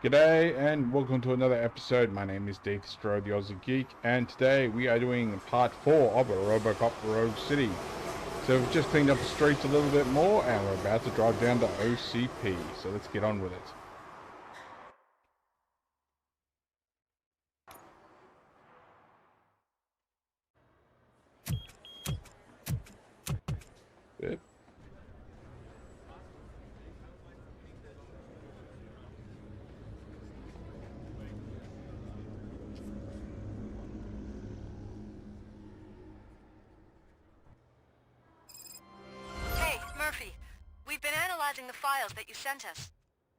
G'day and welcome to another episode. My name is Daethstro, the Aussie Geek, and today we are doing part 4 of a Robocop Rogue City. So we've just cleaned up the streets a little bit more and we're about to drive down to OCP, so let's get on with it. Yep. Hey, Murphy. We've been analyzing the files that you sent us.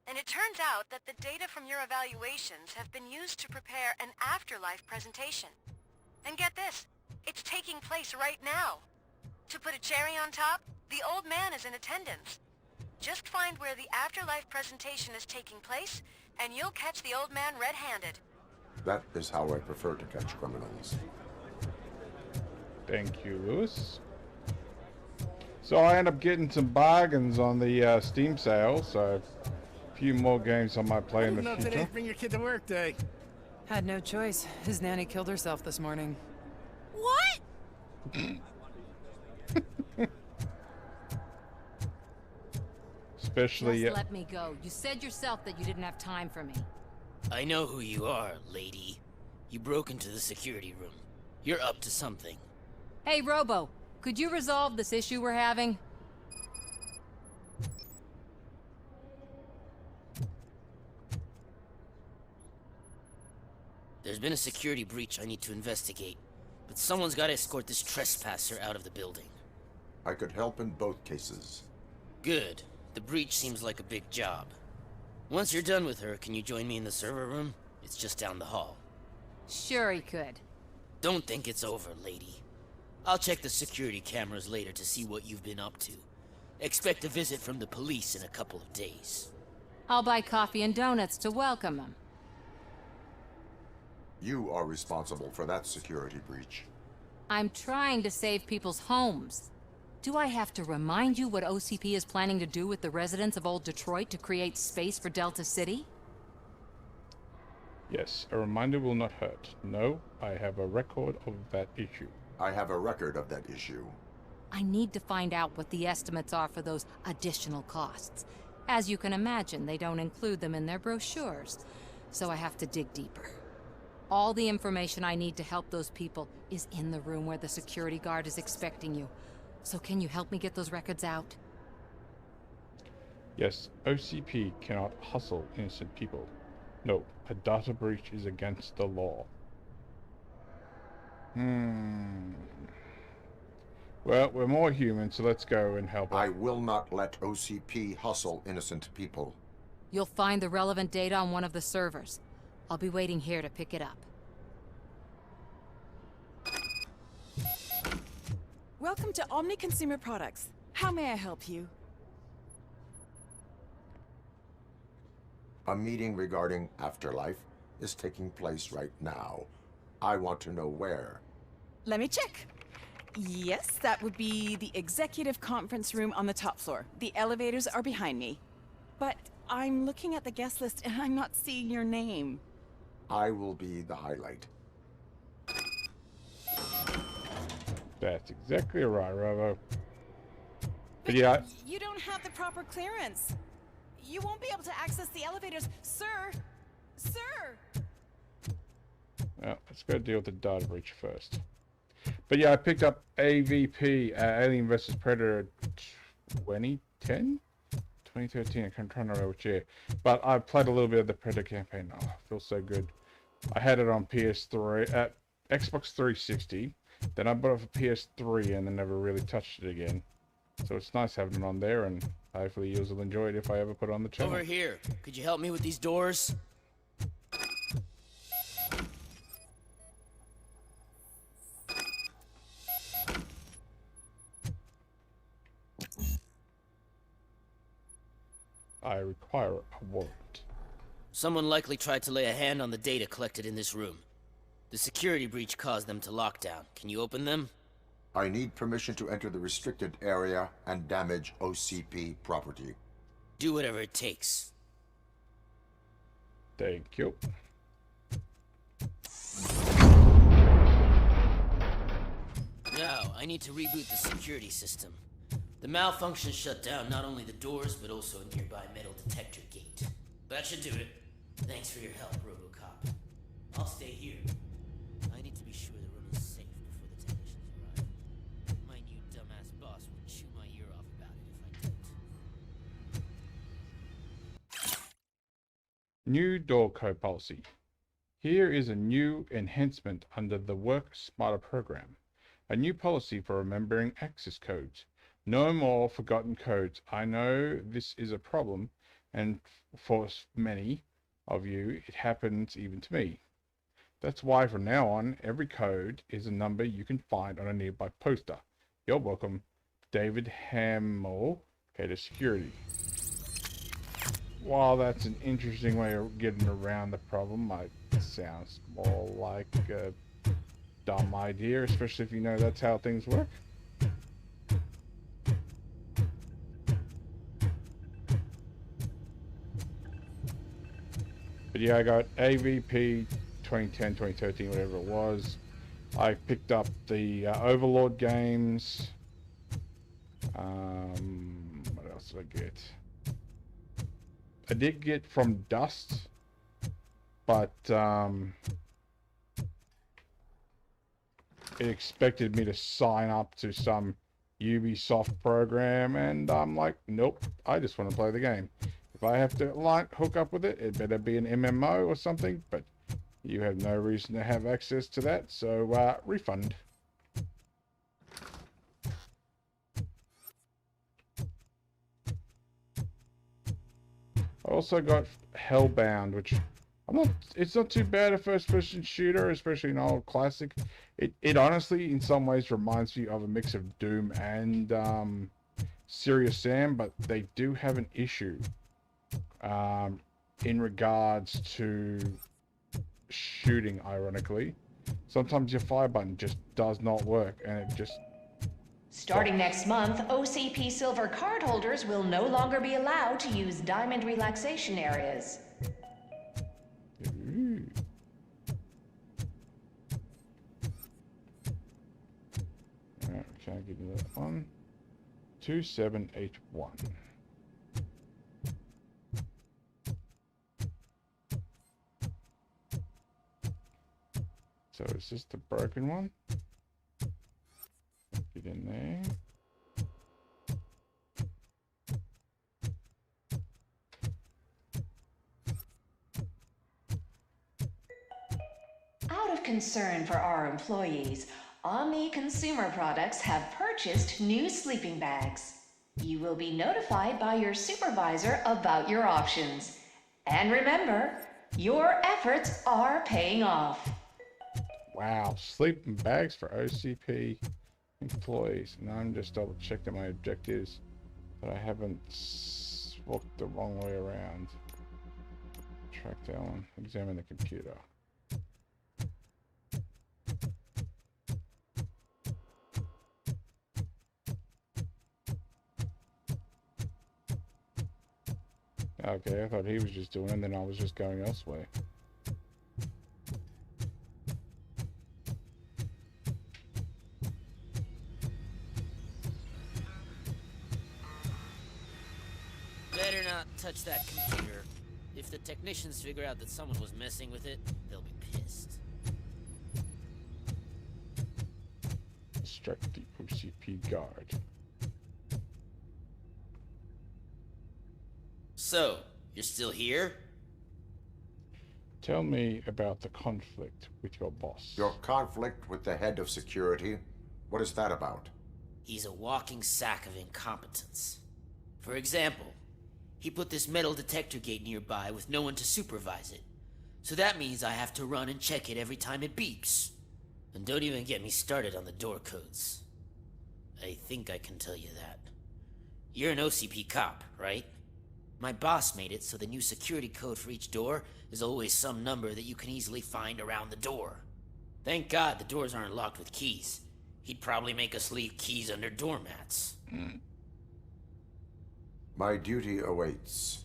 And it turns out that the data from your evaluations have been used to prepare an afterlife presentation. And get this, it's taking place right now. To put a cherry on top, the old man is in attendance. Just find where the afterlife presentation is taking place, and you'll catch the old man red-handed. That is how I prefer to catch criminals. Thank you, Lewis. So I end up getting some bargains on the Steam sale, so a few more games I might play in the future. Today's bring your kid to work day. Had no choice. His nanny killed herself this morning. What? Especially... Just let me go. You said yourself that you didn't have time for me. I know who you are, lady. You broke into the security room. You're up to something. Hey, Robo, could you resolve this issue we're having? There's been a security breach I need to investigate, but someone's got to escort this trespasser out of the building. I could help in both cases. Good. The breach seems like a big job. Once you're done with her, can you join me in the server room? It's just down the hall. Sure he could. Don't think it's over, lady. I'll check the security cameras later to see what you've been up to. Expect a visit from the police in a couple of days. I'll buy coffee and donuts to welcome him. You are responsible for that security breach. I'm trying to save people's homes. Do I have to remind you what OCP is planning to do with the residents of Old Detroit to create space for Delta City? Yes, a reminder will not hurt. No, I have a record of that issue. I have a record of that issue. I need to find out what the estimates are for those additional costs. As you can imagine, they don't include them in their brochures, so I have to dig deeper. All the information I need to help those people is in the room where the security guard is expecting you. So can you help me get those records out? Yes, OCP cannot hustle innocent people. No, a data breach is against the law. Well, we're more human, so let's go and help I out. will not let OCP hustle innocent people. You'll find the relevant data on one of the servers. I'll be waiting here to pick it up. Welcome to Omni Consumer Products. How may I help you? A meeting regarding afterlife is taking place right now. I want to know where. Let me check. Yes, that would be the executive conference room on the top floor. The elevators are behind me. But I'm looking at the guest list and I'm not seeing your name. I will be the highlight. That's exactly right, Robo. But yeah, You don't have the proper clearance. You won't be able to access the elevators, sir. Sir! well, let's go deal with the data breach first. But yeah, I picked up AVP, Alien vs. Predator 2010? 2013, I'm trying to remember which year. But I played a little bit of the Predator campaign. Oh, it feels so good. I had it on PS3, Xbox 360. Then I bought it for PS3 and then never really touched it again. So it's nice having it on there, and hopefully you will enjoy it if I ever put it on the channel. Over here. Could you help me with these doors? I require a warrant. Someone likely tried to lay a hand on the data collected in this room. The security breach caused them to lock down. Can you open them? I need permission to enter the restricted area and damage OCP property. Do whatever it takes. Thank you. Now, I need to reboot the security system. The malfunction shut down not only the doors, but also a nearby metal detector gate. That should do it. Thanks for your help, Robocop. I'll stay here. I need to be sure the room is safe before the technicians arrive. My new dumbass boss would chew my ear off about it if I didn't. New door code policy. Here is a new enhancement under the Work Smarter program. A new policy for remembering access codes. No more forgotten codes. I know this is a problem, and for many of you, it happens even to me. That's why from now on, every code is a number you can find on a nearby poster. You're welcome, David Hamill, head of security. While that's an interesting way of getting around the problem, it sounds more like a dumb idea, especially if you know that's how things work. But yeah, I got AVP 2010, 2013, whatever it was. I picked up the Overlord games. What else did I get? I did get From Dust, but it expected me to sign up to some Ubisoft program, and I'm like, nope, I just want to play the game. If I have to hook up with it, it better be an MMO or something, but you have no reason to have access to that, so refund. I also got Hellbound, which it's not too bad a first-person shooter, especially an old classic. It honestly, in some ways, reminds me of a mix of Doom and Serious Sam, but they do have an issue in regards to shooting, ironically. Sometimes your fire button just does not work, and it just... Starting next month, OCP Silver cardholders will no longer be allowed to use diamond relaxation areas. Ooh. Alright, can I give you that one? 2781. So is this the broken one? Get in there. Out of concern for our employees, Omni Consumer Products have purchased new sleeping bags. You will be notified by your supervisor about your options. And remember, your efforts are paying off. Wow, sleeping bags for OCP employees. And I'm just double checking my objectives that I haven't walked the wrong way around. Track down, examine the computer. Okay, I thought he was just doing it, and then I was just going elsewhere. Better not touch that computer. If the technicians figure out that someone was messing with it, they'll be pissed. Distract the OCP guard. So, you're still here? Tell me about the conflict with your boss. Your conflict with the head of security? What is that about? He's a walking sack of incompetence. For example, he put this metal detector gate nearby with no one to supervise it. So that means I have to run and check it every time it beeps. And don't even get me started on the door codes. I think I can tell you that. You're an OCP cop, right? My boss made it so the new security code for each door is always some number that you can easily find around the door. Thank God the doors aren't locked with keys. He'd probably make us leave keys under doormats. My duty awaits.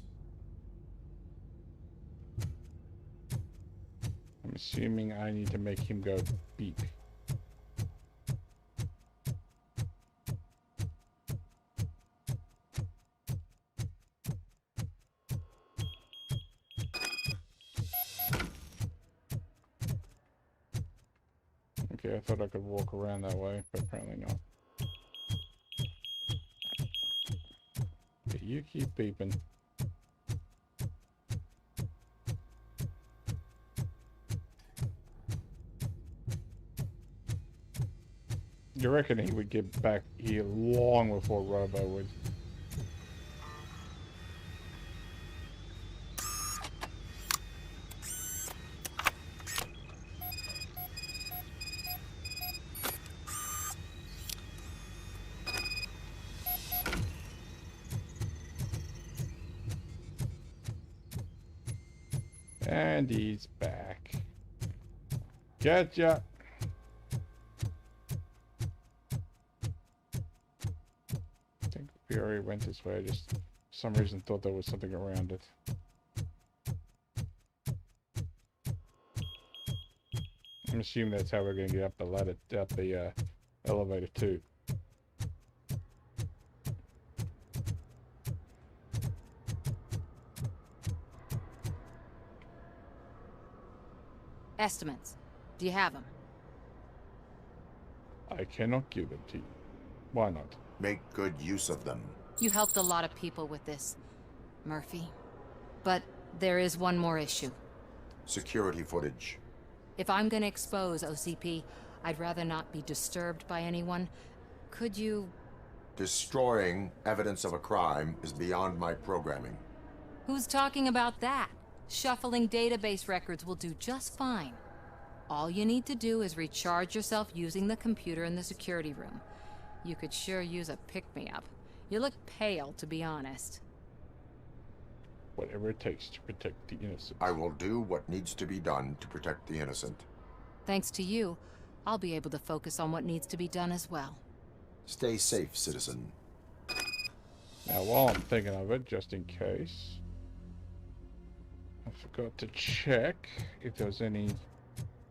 assuming I need to make him go beep. Okay, I thought I could walk around that way, but apparently not. Okay, you keep beeping. You reckon he would get back here long before Robo would? And he's back. Gotcha. I think we already went this way. I just, for some reason, thought there was something around it. I'm assuming that's how we're going to get up the ladder, up the elevator too. Estimates. Do you have them? I cannot give them to you. Why not? Make good use of them. You helped a lot of people with this, Murphy. But there is one more issue. Security footage. If I'm gonna expose OCP, I'd rather not be disturbed by anyone. Could you... Destroying evidence of a crime is beyond my programming. Who's talking about that? Shuffling database records will do just fine. All you need to do is recharge yourself using the computer in the security room. You could sure use a pick-me-up. You look pale, to be honest. Whatever it takes to protect the innocent. I will do what needs to be done to protect the innocent. Thanks to you, I'll be able to focus on what needs to be done as well. Stay safe, citizen. Now, while I'm thinking of it, just in case, I forgot to check if there was any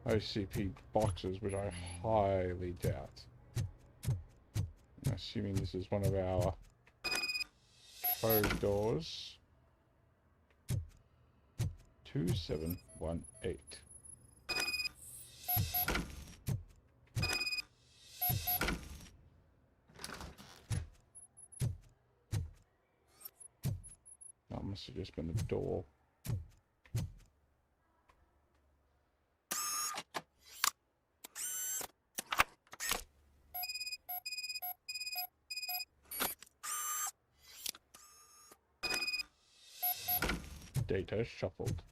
OCP boxes, which I highly doubt. I'm assuming this is one of our code doors. 2718. That must have just been the door. Data shuffled.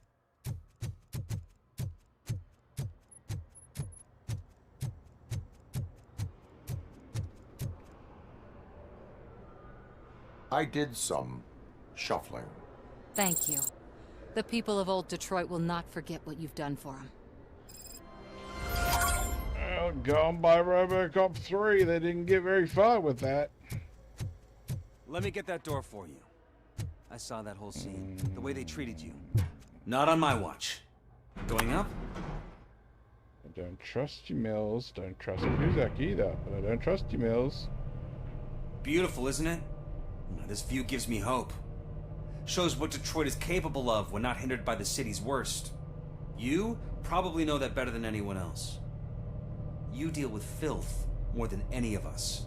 I did some shuffling. Thank you. The people of old Detroit will not forget what you've done for them. Well, gone by Robocop 3, they didn't get very far with that. Let me get that door for you. I saw that whole scene, the way they treated you. Not on my watch. Going up? I don't trust you, Mills. Don't trust Cusack either, but I don't trust you, Mills. Beautiful, isn't it? This view gives me hope. Shows what Detroit is capable of when not hindered by the city's worst. You probably know that better than anyone else. You deal with filth more than any of us.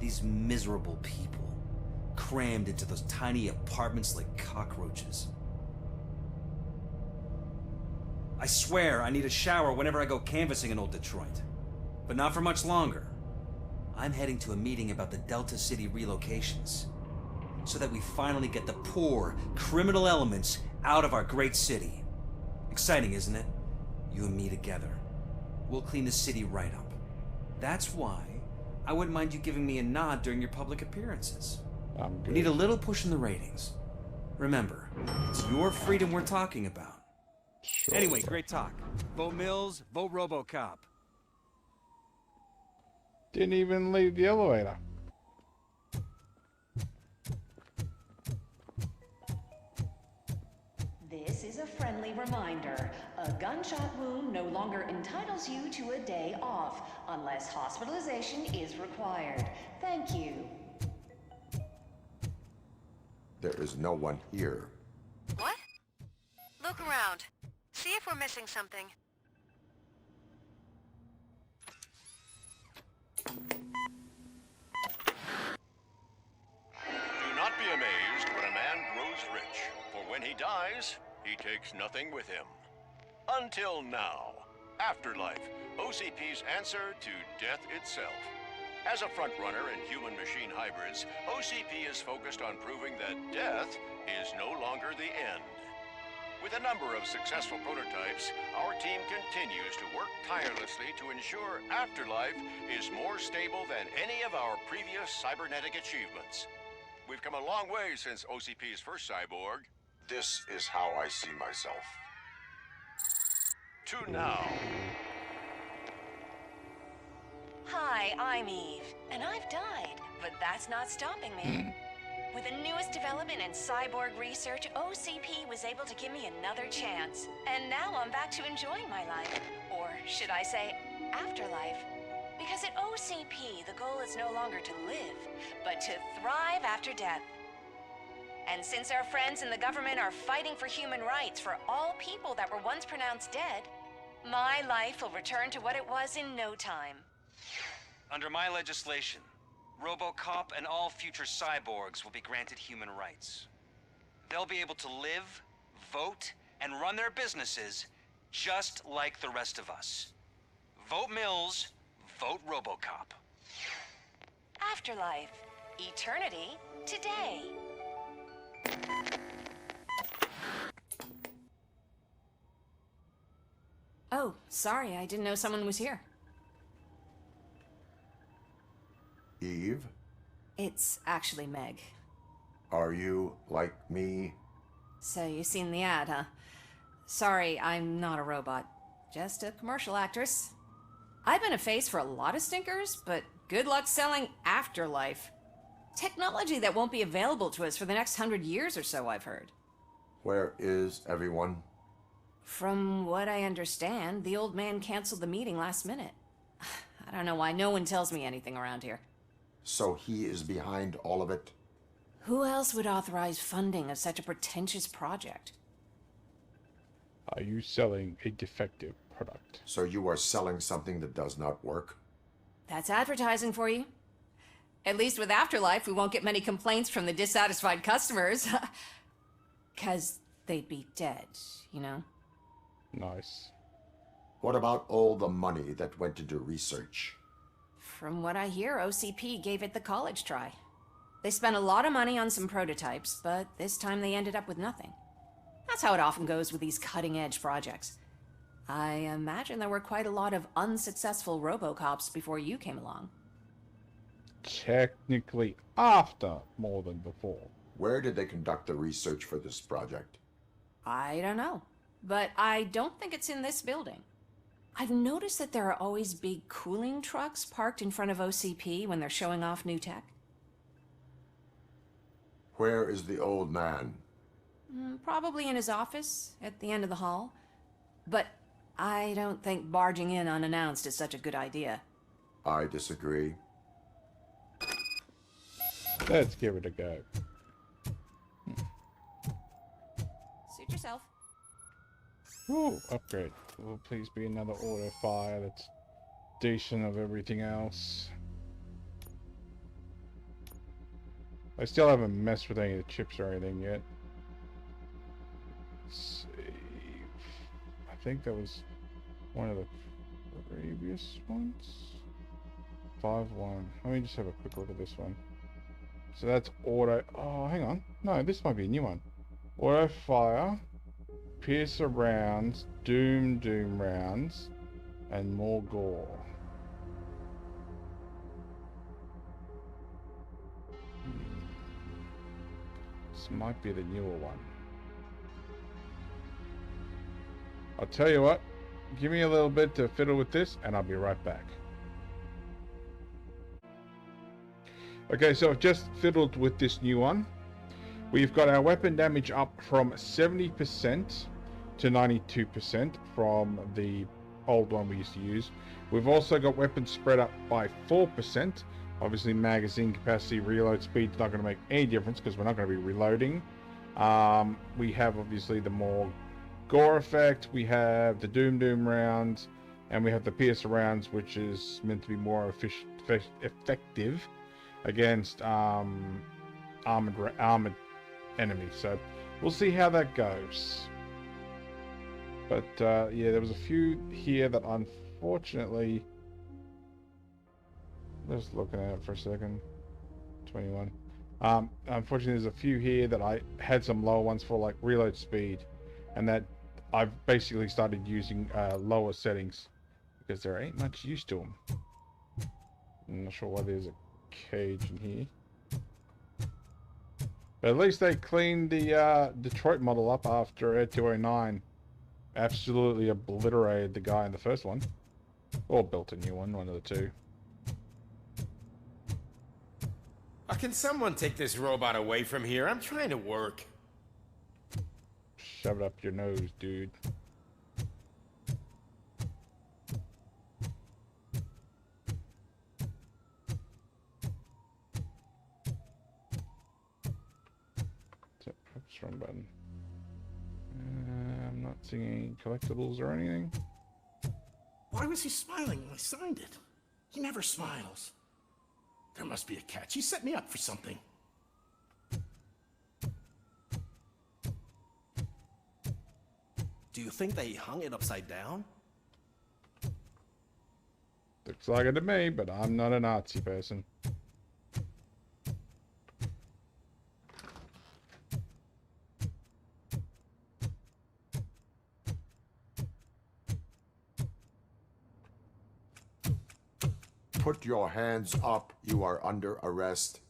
These miserable people, crammed into those tiny apartments like cockroaches. I swear I need a shower whenever I go canvassing in old Detroit. But not for much longer. I'm heading to a meeting about the Delta City relocations, so that we finally get the poor, criminal elements out of our great city. Exciting, isn't it? You and me together. We'll clean the city right up. That's why I wouldn't mind you giving me a nod during your public appearances. I'm good. We need a little push in the ratings. Remember, it's your freedom we're talking about. Sure. Anyway, great talk. Vote Mills, vote Robocop. Didn't even leave the elevator. This is a friendly reminder. A gunshot wound no longer entitles you to a day off, unless hospitalization is required. Thank you. There is no one here. What? Look around. See if we're missing something. Do not be amazed when a man grows rich, for when he dies, he takes nothing with him. Until now. Afterlife, OCP's answer to death itself. As a frontrunner in human-machine hybrids, OCP is focused on proving that death is no longer the end. With a number of successful prototypes, our team continues to work tirelessly to ensure Afterlife is more stable than any of our previous cybernetic achievements. We've come a long way since OCP's first cyborg. This is how I see myself. To now. Hi, I'm Eve, and I've died, but that's not stopping me. With the newest development in cyborg research, OCP was able to give me another chance. And now I'm back to enjoying my life. Or should I say, afterlife? Because at OCP, the goal is no longer to live, but to thrive after death. And since our friends in the government are fighting for human rights for all people that were once pronounced dead, my life will return to what it was in no time. Under my legislation, Robocop and all future cyborgs will be granted human rights. They'll be able to live, vote, and run their businesses just like the rest of us. Vote Mills, vote Robocop. Afterlife. Eternity today. Oh, sorry, I didn't know someone was here. Eve, It's actually Meg. are you like me? So you've seen the ad, huh? Sorry, I'm not a robot. Just a commercial actress. I've been a face for a lot of stinkers, but good luck selling Afterlife. Technology that won't be available to us for the next 100 years or so, I've heard. Where is everyone? From what I understand, the old man canceled the meeting last minute. I don't know why no one tells me anything around here. So he is behind all of it? Who else would authorize funding of such a pretentious project? Are you selling a defective product? So you are selling something that does not work? That's advertising for you. At least with Afterlife, we won't get many complaints from the dissatisfied customers. 'Cause they'd be dead, you know? Nice. What about all the money that went into research? From what I hear, OCP gave it the college try. They spent a lot of money on some prototypes, but this time they ended up with nothing. That's how it often goes with these cutting-edge projects. I imagine there were quite a lot of unsuccessful Robocops before you came along. Technically after more than before. Where did they conduct the research for this project? I don't know, but I don't think it's in this building. I've noticed that there are always big cooling trucks parked in front of OCP when they're showing off new tech. Where is the old man? Probably in his office, at the end of the hall. But I don't think barging in unannounced is such a good idea. I disagree. Let's give it a go. Suit yourself. Ooh, upgrade. Will please be another auto fire that's decent of everything else. I still haven't messed with any of the chips or anything yet. Save. I think that was one of the previous ones. 5-1. Let me just have a quick look at this one. So that's auto. Oh, hang on. No, this might be a new one. Auto fire, piercer rounds, doom rounds, and more gore. This might be the newer one. I'll tell you what, give me a little bit to fiddle with this and I'll be right back. Okay, so I've just fiddled with this new one. We've got our weapon damage up from 70% to 92% from the old one we used to use. We've also got weapon spread up by 4%. Obviously, magazine capacity, reload speed's not going to make any difference because we're not going to be reloading. We have obviously the more gore effect. We have the Doom rounds, and we have the Piercer rounds, which is meant to be more effective against armored enemies. So we'll see how that goes. But yeah, there was a few here that unfortunately, just looking at it for a second. 21. Unfortunately, there's a few here that I had some lower ones for, like reload speed, and that I've basically started using lower settings because there ain't much use to them. I'm not sure why there's a cage in here. But at least they cleaned the Detroit model up after Ed 209. Absolutely obliterated the guy in the first one. Or built a new one of the two. Can someone take this robot away from here? I'm trying to work. Shove it up your nose, dude. Oops, wrong button. I'm not seeing any collectibles or anything. Why was he smiling when I signed it? He never smiles. There must be a catch. He set me up for something. Do you think they hung it upside down? Looks like it to me, but I'm not a Nazi person. Put your hands up. You are under arrest.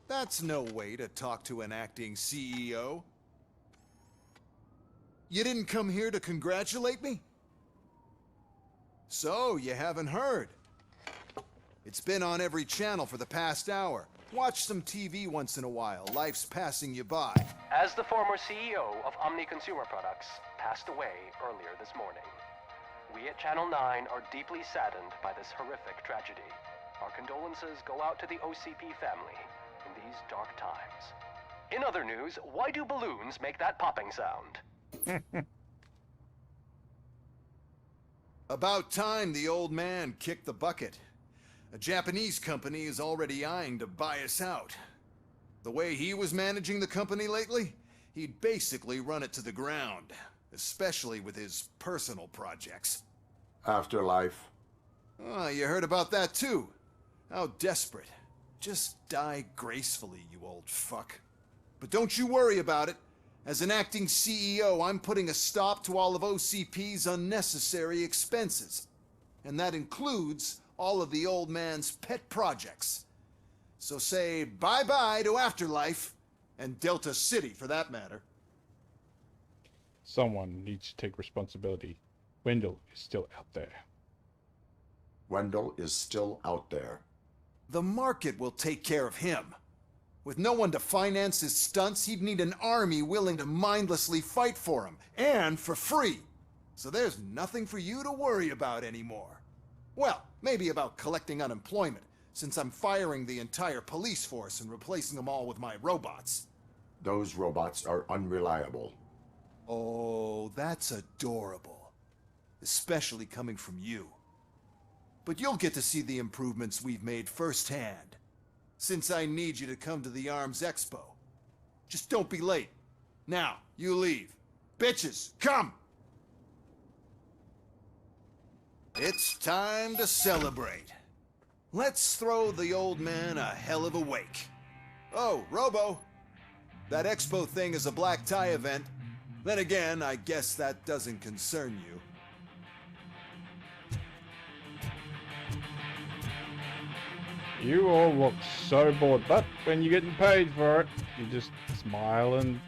That's no way to talk to an acting CEO. You didn't come here to congratulate me? So, you haven't heard. It's been on every channel for the past hour. Watch some TV once in a while. Life's passing you by. As the former CEO of Omni Consumer Products passed away earlier this morning, we at Channel 9 are deeply saddened by this horrific tragedy. Our condolences go out to the OCP family in these dark times. In other news, why do balloons make that popping sound? About time the old man kicked the bucket. A Japanese company is already eyeing to buy us out. The way he was managing the company lately, he'd basically run it to the ground, especially with his personal projects. Afterlife. Oh, you heard about that too. How desperate. Just die gracefully, you old fuck. But don't you worry about it. As an acting CEO, I'm putting a stop to all of OCP's unnecessary expenses. And that includes all of the old man's pet projects. So say bye-bye to Afterlife, and Delta City for that matter. Someone needs to take responsibility. Wendell is still out there. Wendell is still out there. The market will take care of him. With no one to finance his stunts, he'd need an army willing to mindlessly fight for him, and for free. So there's nothing for you to worry about anymore. Well, maybe about collecting unemployment, since I'm firing the entire police force and replacing them all with my robots. Those robots are unreliable. Oh, that's adorable. Especially coming from you. But you'll get to see the improvements we've made firsthand, since I need you to come to the Arms Expo. Just don't be late. Now, you leave. Bitches, come! It's time to celebrate. Let's throw the old man a hell of a wake. Oh, Robo, that expo thing is a black tie event. Then again, I guess that doesn't concern you. You all look so bored, but when you're getting paid for it, you just smile and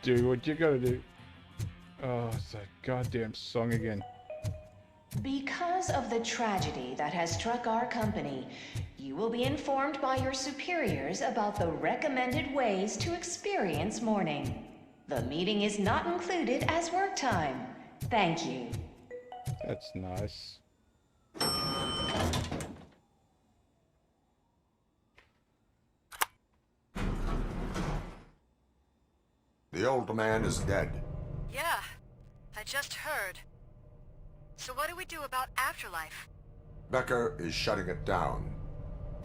do what you gotta do. Oh, it's that goddamn song again. Because of the tragedy that has struck our company, You will be informed by your superiors about the recommended ways to experience morning. The meeting is not included as work time. Thank you. That's nice. The old man is dead. Yeah, I just heard. So what do we do about Afterlife? Becker is shutting it down.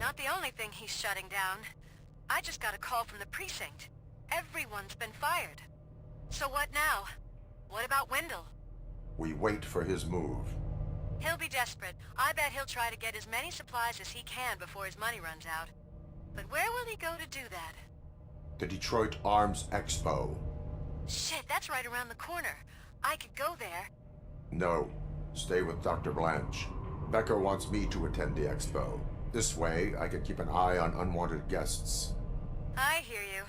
Not the only thing he's shutting down. I just got a call from the precinct. Everyone's been fired. So what now? What about Wendell? We wait for his move. He'll be desperate. I bet he'll try to get as many supplies as he can before his money runs out. But where will he go to do that? The Detroit Arms Expo. Shit, that's right around the corner. I could go there. No. Stay with Dr. Blanche. Becker wants me to attend the expo. This way, I can keep an eye on unwanted guests. I hear you.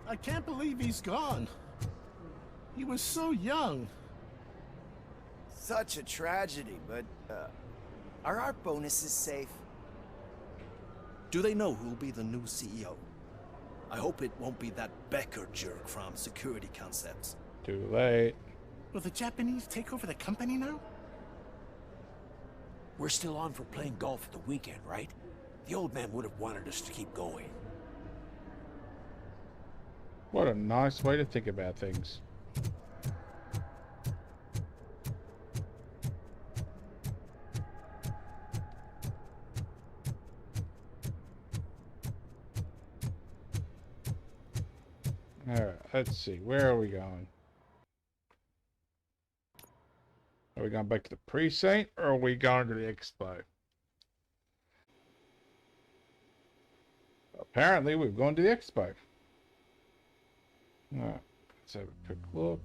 I can't believe he's gone. He was so young. Such a tragedy, but, are our bonuses safe? Do they know who'll be the new CEO? I hope it won't be that Becker jerk from Security Concepts. Too late. Will the Japanese take over the company now? We're still on for playing golf at the weekend, right? The old man would have wanted us to keep going. What a nice way to think about things. Alright, let's see. Where are we going? Are we going back to the precinct, or are we going to the expo? Apparently, we've gone to the expo. Alright, let's have a quick look.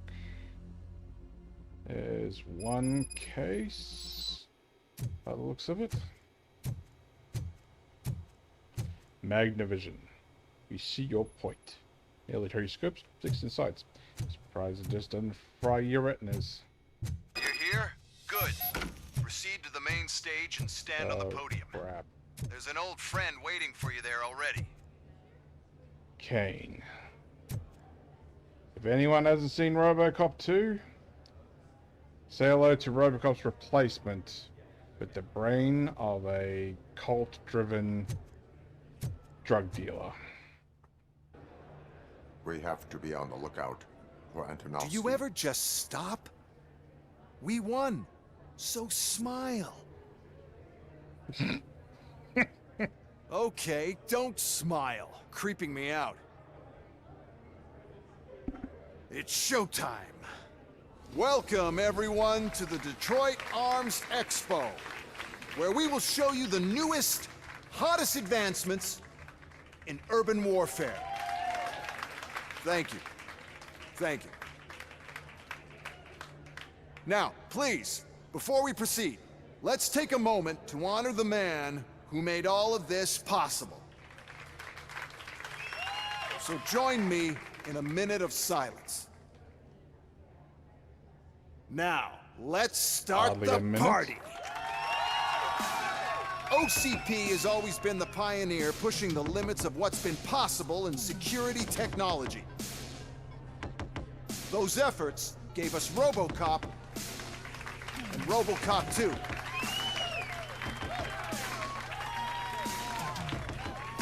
There's one case, by the looks of it. Magnavision. We see your point. Military scopes, 6 insights. Surprised it just doesn't fry your retinas. You're here? Good. Proceed to the main stage and stand on the podium. Crap. There's an old friend waiting for you there already. Kane. If anyone hasn't seen Robocop 2, say hello to Robocop's replacement with the brain of a cult-driven drug dealer. We have to be on the lookout for Antonovsky. Do you ever just stop? We won. So smile. Okay, don't smile. Creeping me out. It's showtime. Welcome, everyone, to the Detroit Arms Expo, where we will show you the newest, hottest advancements in urban warfare. Thank you. Thank you. Now, please, before we proceed, let's take a moment to honor the man who made all of this possible. So join me in a minute of silence. Now, let's start the party. OCP has always been the pioneer pushing the limits of what's been possible in security technology. Those efforts gave us Robocop and Robocop 2.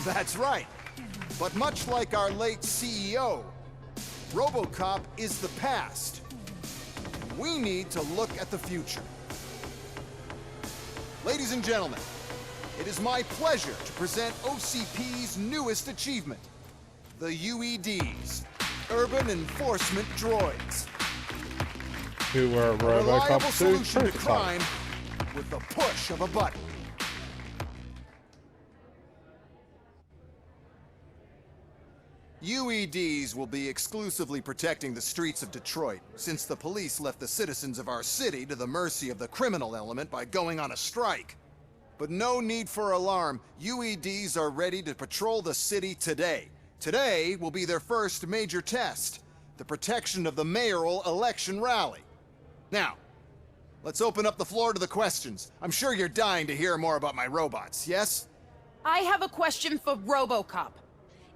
That's right. But much like our late CEO, Robocop is the past. We need to look at the future. Ladies and gentlemen, it is my pleasure to present OCP's newest achievement, the UEDs, Urban Enforcement Droids. Who were A reliable Robocop 2 solution to prototype. crime with the push of a button. UEDs will be exclusively protecting the streets of Detroit, since the police left the citizens of our city to the mercy of the criminal element by going on a strike. But no need for alarm. UEDs are ready to patrol the city today. Today will be their first major test, the protection of the mayoral election rally. Now, let's open up the floor to the questions. I'm sure you're dying to hear more about my robots, yes? I have a question for Robocop.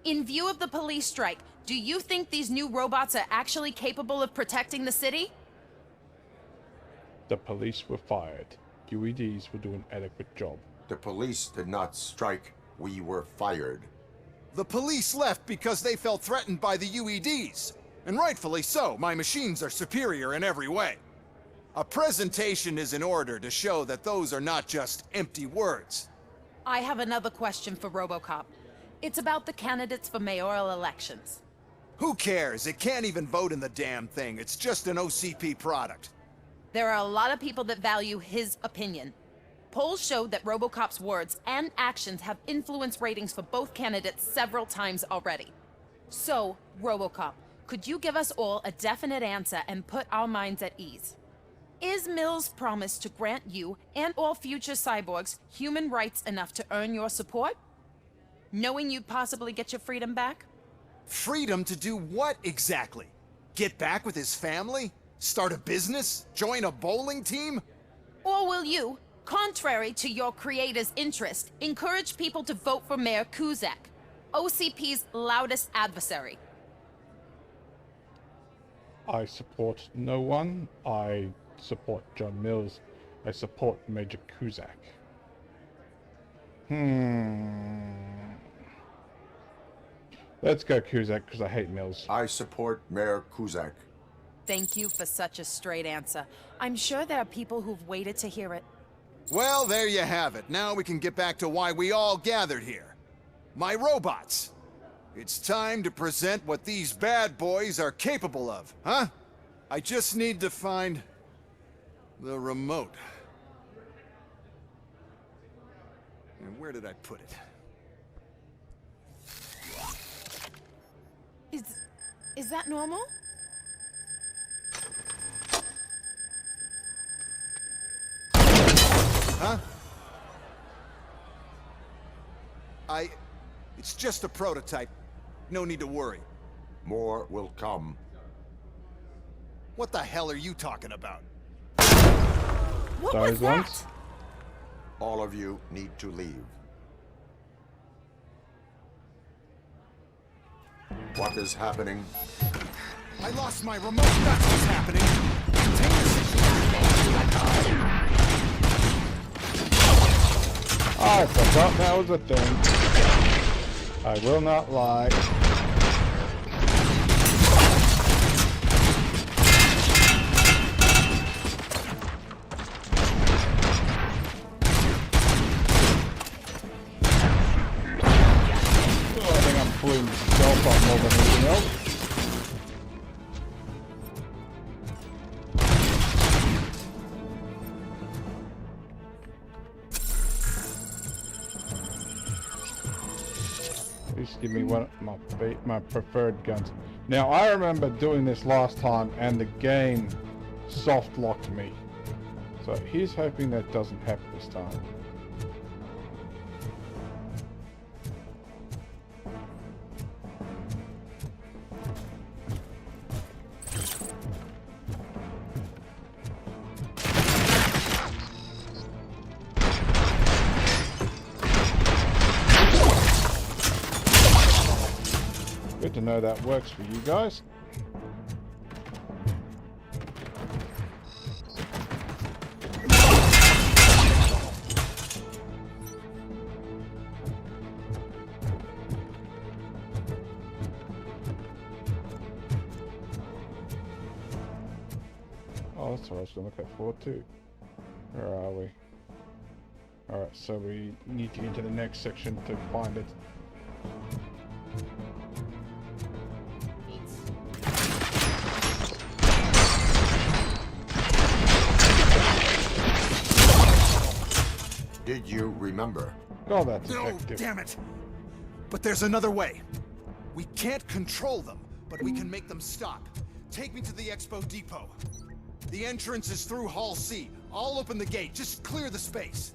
In view of the police strike, do you think these new robots are actually capable of protecting the city? The police were fired. UEDs will do an adequate job. The police did not strike. We were fired. The police left because they felt threatened by the UEDs. And rightfully so. My machines are superior in every way. A presentation is in order to show that those are not just empty words. I have another question for Robocop. It's about the candidates for mayoral elections. Who cares? It can't even vote in the damn thing. It's just an OCP product. There are a lot of people that value his opinion. Polls showed that Robocop's words and actions have influenced ratings for both candidates several times already. So, Robocop, could you give us all a definite answer and put our minds at ease? Is Mills' promise to grant you and all future cyborgs human rights enough to earn your support? Knowing you'd possibly get your freedom back? Freedom to do what exactly? Get back with his family? Start a business? Join a bowling team? Or will you, contrary to your creator's interest, encourage people to vote for Mayor Kuzak, OCP's loudest adversary? I support no one. I support John Mills. I support Major Kuzak. Let's go Kuzak, because I hate Mills. I support Mayor Kuzak. Thank you for such a straight answer. I'm sure there are people who've waited to hear it. Well, there you have it. Now we can get back to why we all gathered here. My robots. It's time to present what these bad boys are capable of, huh? I just need to find the remote. And where did I put it? Is that normal? Huh? It's just a prototype. No need to worry. More will come. What the hell are you talking about? What was that? All of you need to leave. What is happening? I lost my remote. That's what's happening. I forgot that was a thing. I will not lie. I think I'm pulling myself up more than anything else. Please give me one of my preferred guns. Now I remember doing this last time and the game soft locked me. So here's hoping that doesn't happen this time. Good to know that works for you guys. Oh, that's what I was going to look at for too. Where are we? Alright, so we need to get to the next section to find it. Did you remember? Oh, that's No, effective. damn it! But there's another way. We can't control them, but we can make them stop. Take me to the Expo Depot. The entrance is through Hall C. I'll open the gate. Just clear the space.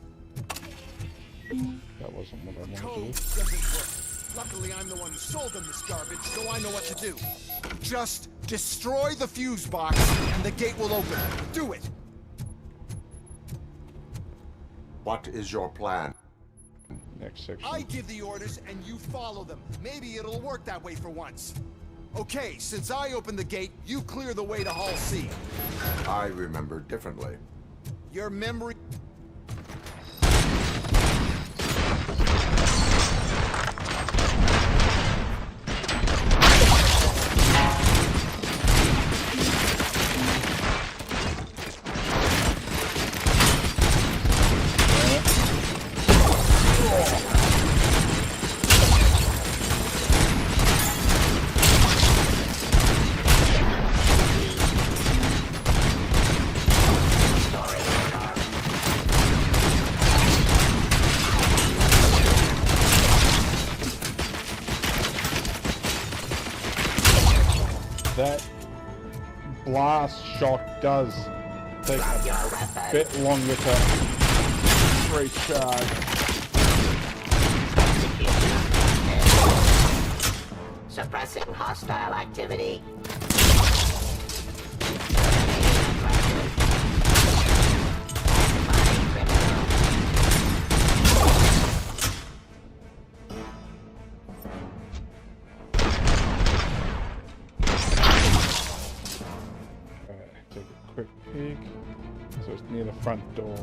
That wasn't what I wanted to Code do. doesn't work. Luckily, I'm the one who sold them this garbage, so I know what to do. Just destroy the fuse box, and the gate will open. Do it! What is your plan? Next section. I give the orders, and you follow them. Maybe it'll work that way for once. Okay, since I opened the gate, you clear the way to Hall C. I remember differently. Your memory... That blast shock does take a bit longer to recharge. Suppressing hostile activity. Take a quick peek. So it's near the front door.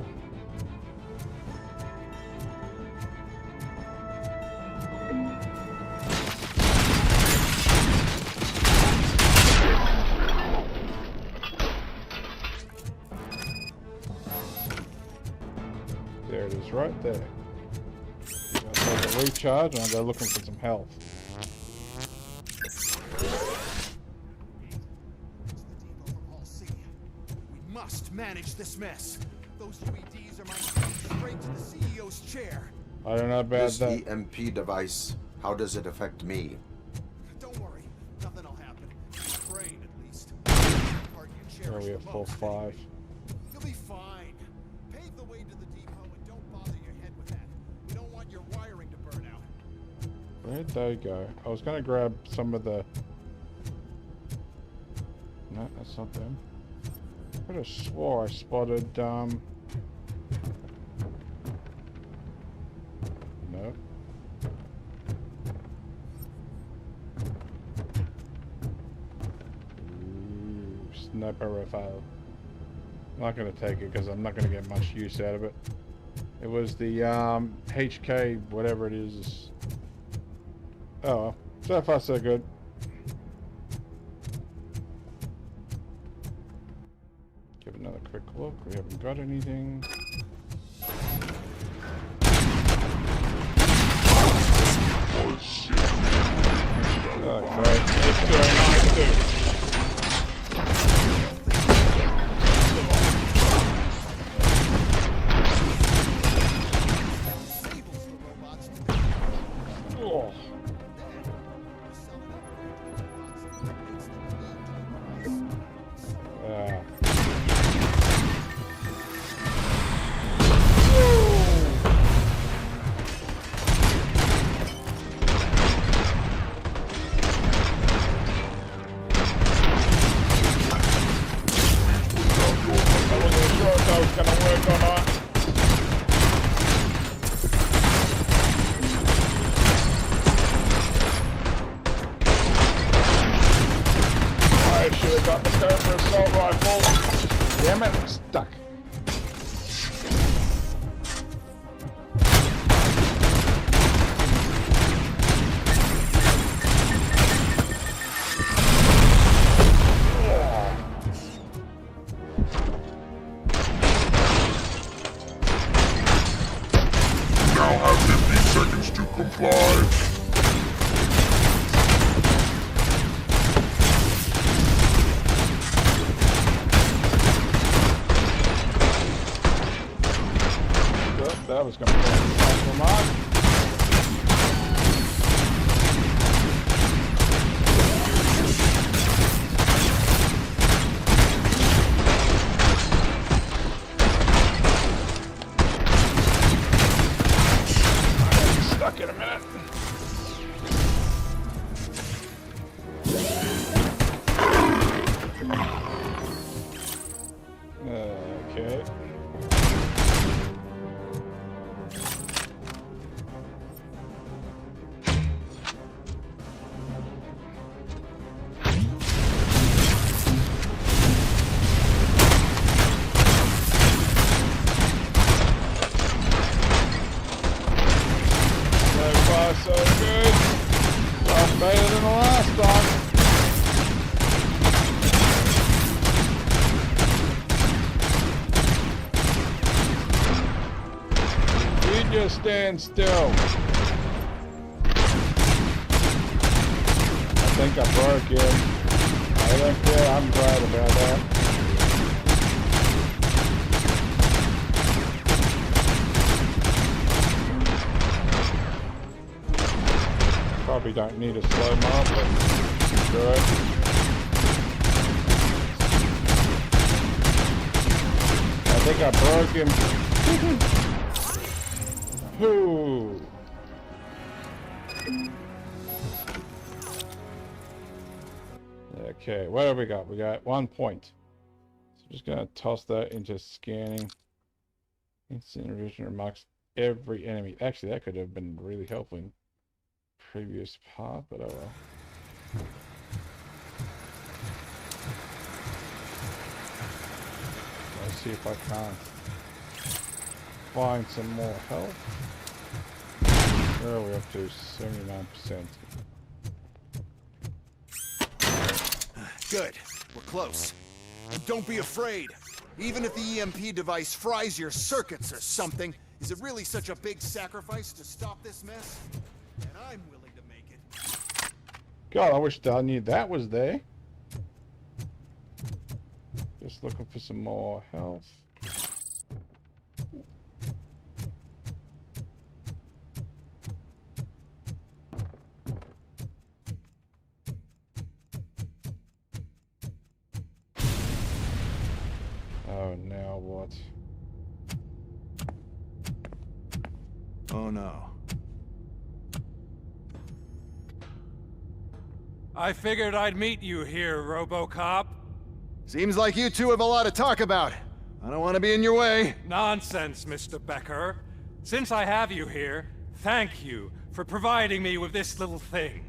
There it is, right there. I'll take a recharge and I'll go looking for some health. Must manage this mess. Those UEDs are my key straight to the CEO's chair. I don't know about This that. EMP device, how does it affect me? Don't worry, nothing'll happen. Your brain, at least. Oh, we have 4-5. You'll be fine. Pave the way to the depot and don't bother your head with that. We don't want your wiring to burn out. Where'd they go? I was gonna grab some of the... No, that's not them. I could have swore I spotted, no. Ooh, sniper rifle. I'm not gonna take it because I'm not gonna get much use out of it. It was the, HK, whatever it is. Oh, well. So far so good. Give another quick look. We haven't got anything. Oh, great. Let's do a nice Oh. Damn it, I'm stuck. Now have 15 seconds to comply. That was going to be a remark. Okay. So good. Well, better than the last time. You just stand still. I think I broke it. I don't care. I'm glad about that. Probably don't need a slow-mo, but do it. I think I broke him. Whoo. Okay, what have we got? We got 1 point. So I'm just gonna toss that into scanning. Instant vision remarks every enemy. Actually, that could have been really helpful in previous part, but oh well. Let's see if I can't find some more health. Where are we up to? 79%. Good. We're close. And don't be afraid. Even if the EMP device fries your circuits or something, is it really such a big sacrifice to stop this mess? And I'm willing to make it. God, I wish I knew that was there. Just looking for some more health. Oh, now what? Oh no. I figured I'd meet you here, Robocop. Seems like you two have a lot to talk about. I don't want to be in your way. Nonsense, Mr. Becker. Since I have you here, thank you for providing me with this little thing.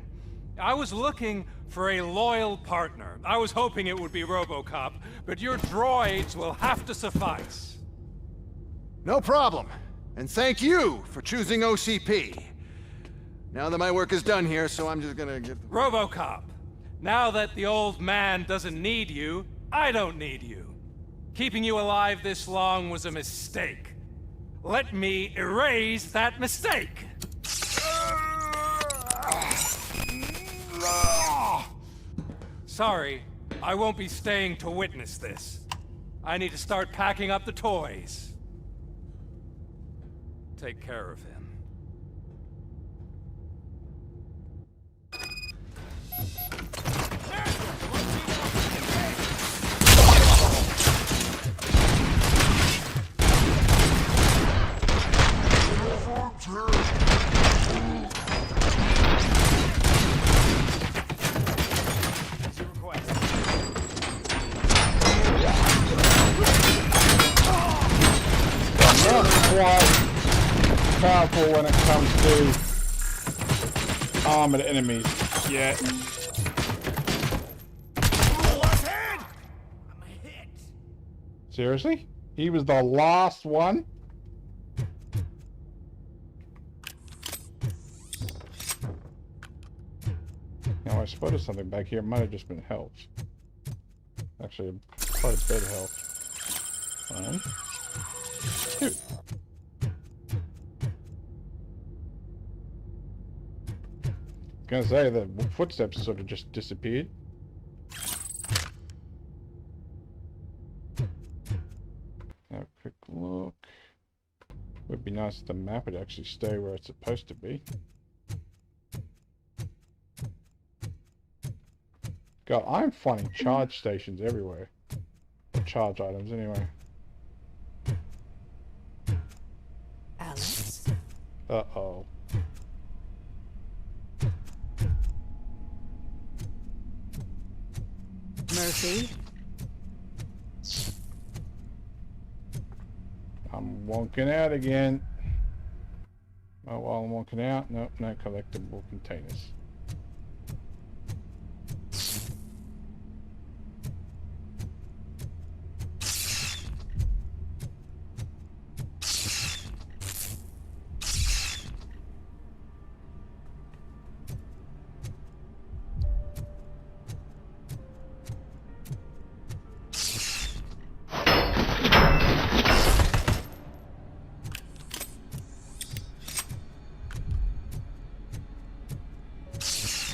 I was looking for a loyal partner. I was hoping it would be Robocop, but your droids will have to suffice. No problem. And thank you for choosing OCP. Now that my work is done here, so I'm just gonna get... Robocop, now that the old man doesn't need you, I don't need you. Keeping you alive this long was a mistake. Let me erase that mistake! Sorry, I won't be staying to witness this. I need to start packing up the toys. Take care of him. Powerful when it comes to armored enemies. Yeah. Seriously? He was the last one? Now I spotted something back here. It might have just been health. Actually, quite a bit of health. Two. Gonna say the footsteps sort of just disappeared. Have a quick look. Would be nice if the map would actually stay where it's supposed to be. God, I'm finding charge stations everywhere. Or charge items anyway. Alex? Uh-oh. Murphy? I'm wonking out again. Oh, while I'm wonking out, nope, no collectible containers.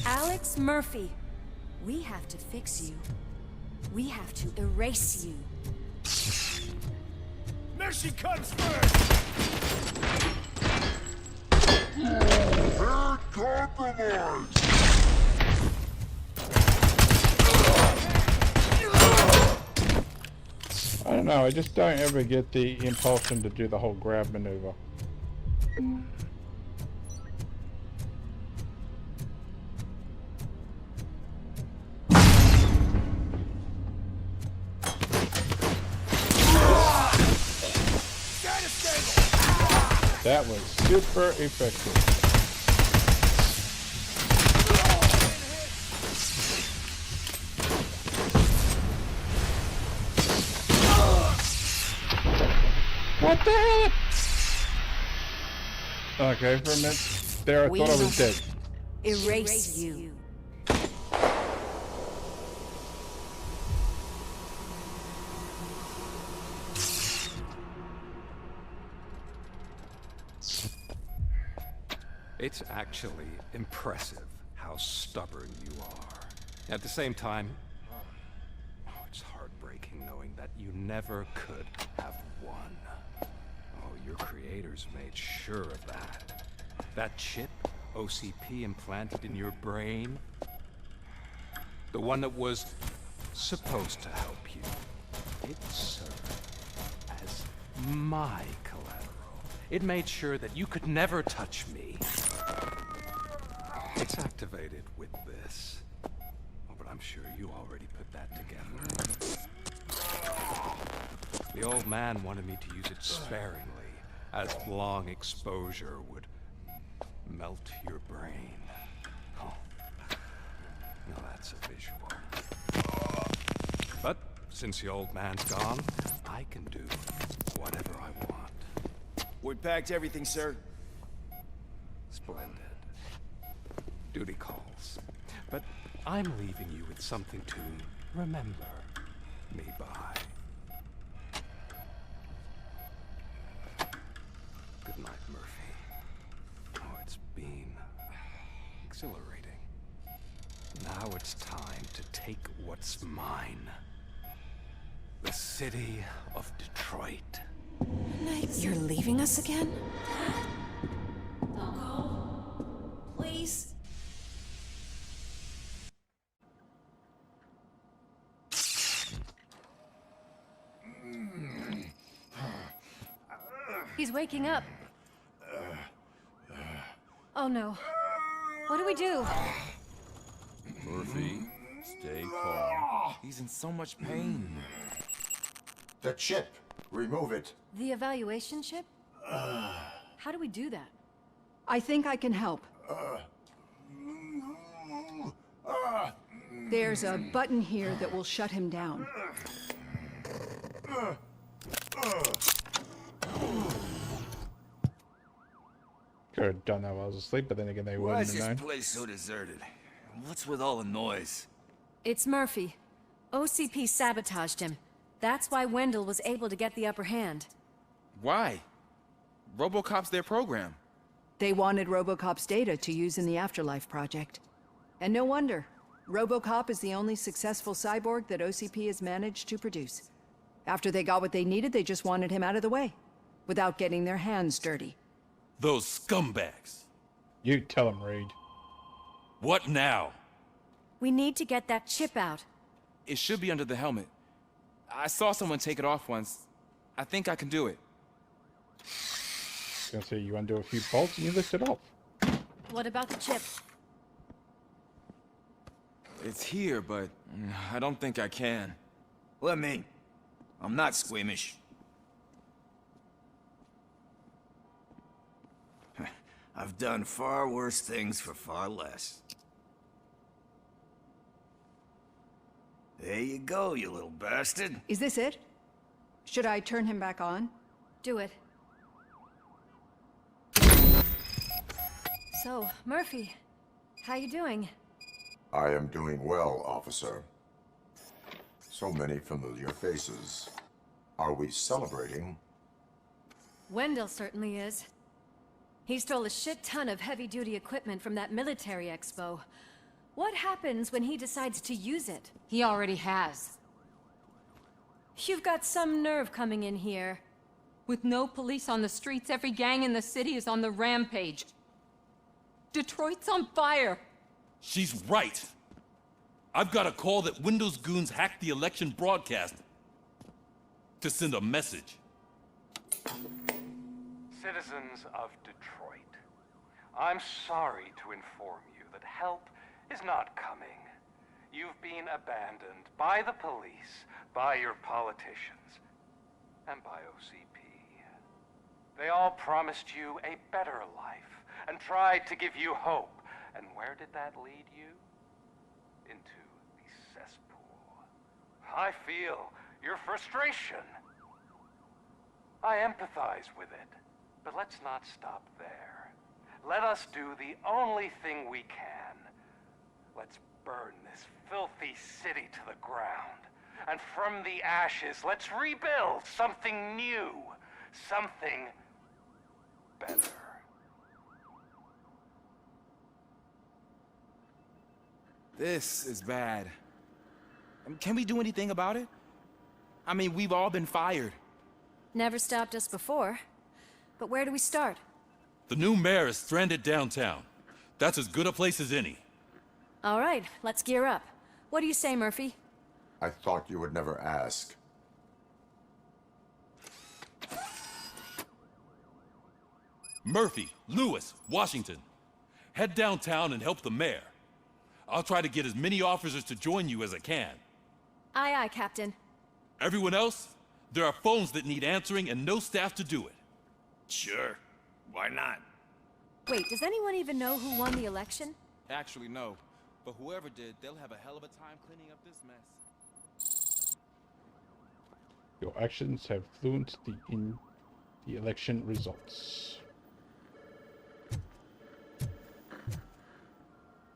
Alex Murphy, we have to fix you. We have to erase you. Mercy comes first! Compromise! I don't know, I just don't ever get the impulsion to do the whole grab maneuver. That was super effective. What the hell? Okay, for a minute there I thought I was dead. Erase you. It's actually impressive how stubborn you are. At the same time, it's heartbreaking knowing that you never could have won. Oh, your creators made sure of that. That chip OCP implanted in your brain, the one that was supposed to help you, it served as my collateral. It made sure that you could never touch me. It's activated with this. Oh, but I'm sure you already put that together. The old man wanted me to use it sparingly, as long exposure would melt your brain. Oh, now that's a visual. But since the old man's gone, I can do whatever I want. We packed everything, sir. Splendid. Duty calls. But I'm leaving you with something to remember me by. Good night, Murphy. Oh, it's been exhilarating. Now it's time to take what's mine. The city of Detroit. You're leaving us again? Don't go. Please. He's waking up. Oh no. What do we do? Murphy, stay calm. He's in so much pain. The chip. Remove it. The evaluation chip? How do we do that? I think I can help. There's a button here that will shut him down. Could have done that while I was asleep, but then again they Why wouldn't is have this known. place so deserted? What's with all the noise? It's Murphy. OCP sabotaged him. That's why Wendell was able to get the upper hand. Why? Robocop's their program. They wanted Robocop's data to use in the Afterlife project. And no wonder. Robocop is the only successful cyborg that OCP has managed to produce. After they got what they needed, they just wanted him out of the way, without getting their hands dirty. Those scumbags. You tell him, Reed. What now? We need to get that chip out. It should be under the helmet. I saw someone take it off once. I think I can do it. I was gonna say you undo a few bolts and you lift it off. What about the chip? It's here, but I don't think I can. Let me. I'm not squeamish. I've done far worse things for far less. There you go, you little bastard. Is this it? Should I turn him back on? Do it. So, Murphy, how you doing? I am doing well, officer. So many familiar faces. Are we celebrating? Wendell certainly is. He stole a shit ton of heavy-duty equipment from that military expo. What happens when he decides to use it? He already has. You've got some nerve coming in here. With no police on the streets, every gang in the city is on the rampage. Detroit's on fire. She's right. I've got a call that Windows goons hacked the election broadcast to send a message. Citizens of Detroit, I'm sorry to inform you that help is not coming. You've been abandoned by the police, by your politicians, and by OCP. They all promised you a better life and tried to give you hope. And where did that lead you? Into the cesspool. I feel your frustration. I empathize with it, but let's not stop there. Let us do the only thing we can. Let's burn this filthy city to the ground. And from the ashes, let's rebuild something new. Something better. This is bad. Can we do anything about it? I mean, we've all been fired. Never stopped us before. But where do we start? The new mayor is stranded downtown. That's as good a place as any. All right, let's gear up. What do you say, Murphy? I thought you would never ask. Murphy, Lewis, Washington. Head downtown and help the mayor. I'll try to get as many officers to join you as I can. Aye, aye, Captain. Everyone else? There are phones that need answering and no staff to do it. Sure. Why not? Wait, does anyone even know who won the election? Actually, no. But whoever did, they'll have a hell of a time cleaning up this mess. Your actions have influenced the election results.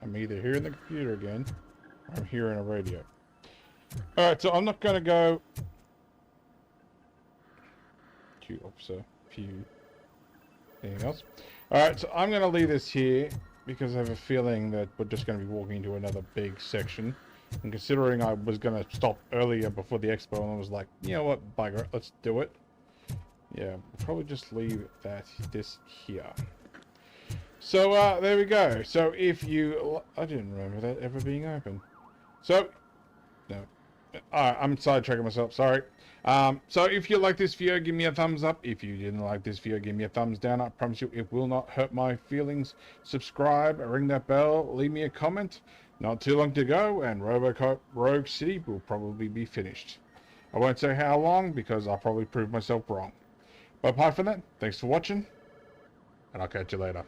I'm either hearing the computer again, or I'm hearing a radio. Alright, so I'm not going to go to officer, view, anything else. Alright, so I'm going to leave this here, because I have a feeling that we're just going to be walking into another big section. And considering I was going to stop earlier before the expo, and I was like, you know what, bugger it, let's do it. Yeah, we'll probably just leave this here. So, there we go. So, if you... I didn't remember that ever being open. So, no. I'm sidetracking myself, sorry. So, if you like this video, give me a thumbs up. If you didn't like this video, give me a thumbs down. I promise you, it will not hurt my feelings. Subscribe, ring that bell, leave me a comment. Not too long to go, and Robocop Rogue City will probably be finished. I won't say how long, because I'll probably prove myself wrong. But apart from that, thanks for watching, and I'll catch you later.